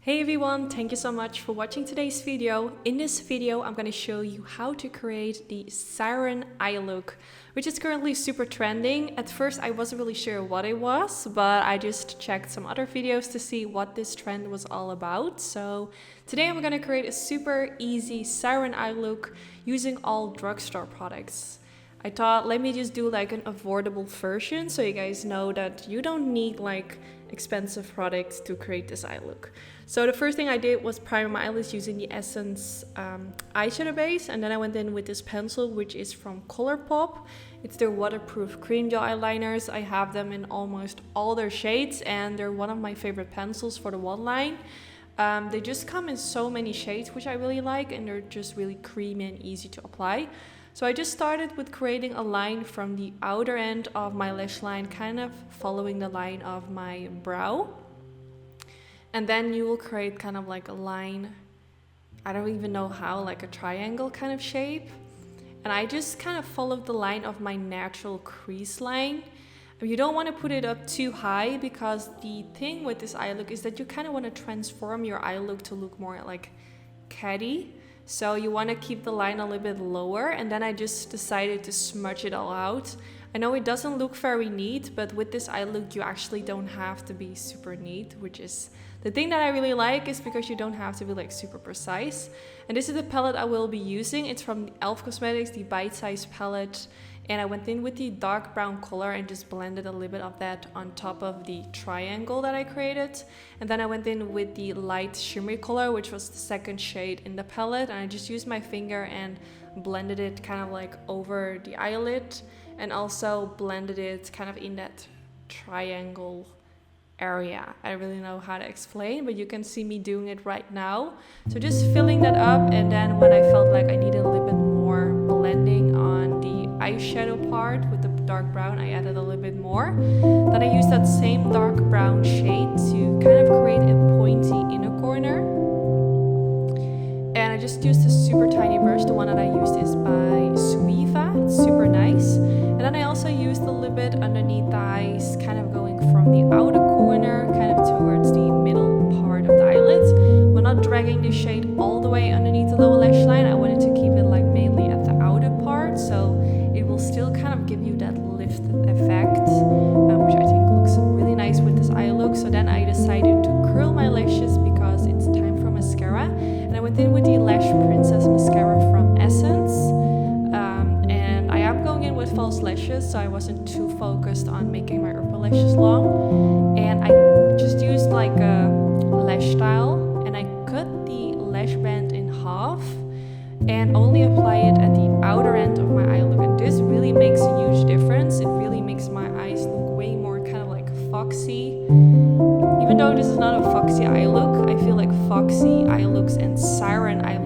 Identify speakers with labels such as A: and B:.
A: Hey everyone, thank you so much for watching today's video. In this video, I'm going to show you how to create the Siren eye look, which is currently super trending. At first, I wasn't really sure what it was, but I just checked some other videos to see what this trend was all about. So today I'm going to create a super easy Siren eye look using all drugstore products. I thought, let me just do like an affordable version so you guys know that you don't need like expensive products to create this eye look. So the first thing I did was primer my eyelids using the Essence eyeshadow base, and then I went in with this pencil, which is from Colourpop. It's their waterproof cream gel eyeliners. I have them in almost all their shades, and they're one of my favorite pencils for the one line. They just come in so many shades, which I really like, and they're just really creamy and easy to apply. So I just started with creating a line from the outer end of my lash line, kind of following the line of my brow. And then you will create kind of like a line, I don't even know how, like a triangle kind of shape. And I just kind of followed the line of my natural crease line. You don't want to put it up too high, because the thing with this eye look is that you kind of want to transform your eye look to look more like catty. So you want to keep the line a little bit lower, and then I just decided to smudge it all out. I know it doesn't look very neat, but with this eye look you actually don't have to be super neat, which is the thing that I really like, is because you don't have to be like super precise. And this is the palette I will be using. It's from e.l.f. Cosmetics, the Bite Size palette. And I went in with the dark brown color and just blended a little bit of that on top of the triangle that I created. And then I went in with the light shimmery color, which was the second shade in the palette. And I just used my finger and blended it kind of like over the eyelid, and also blended it kind of in that triangle area. I don't really know how to explain, but you can see me doing it right now. So just filling that up, and then when I felt like I needed a little bit more blending on the eyeshadow part with the dark brown, I added a little bit more. Then I used that same dark brown shade to kind of create a pointy inner corner. And I just used a super tiny brush. The one that I used is by Suiva. It's super nice. And then I also used a little bit underneath the eyes, kind of going from the outer corner kind of towards the middle part of the eyelids. We're not dragging the shade all the way underneath the lower lash line. I wanted to keep it like mainly at the outer part, so it will still kind of give you that lifted effect, which I think looks really nice with this eye look. So then I decided to curl my lashes because it's time for mascara. And I went in with the Lash Princess mascara from Essence. And I am going in with false lashes, so I wasn't too focused on making my upper lashes long. And I just used like a lash style, and I cut the lash band in half and only apply it at the outer end of my eye look. And this really makes a huge difference. It really makes my eyes look way more kind of like foxy. Even though this is not a foxy eye look, I feel like foxy eye looks and Siren eye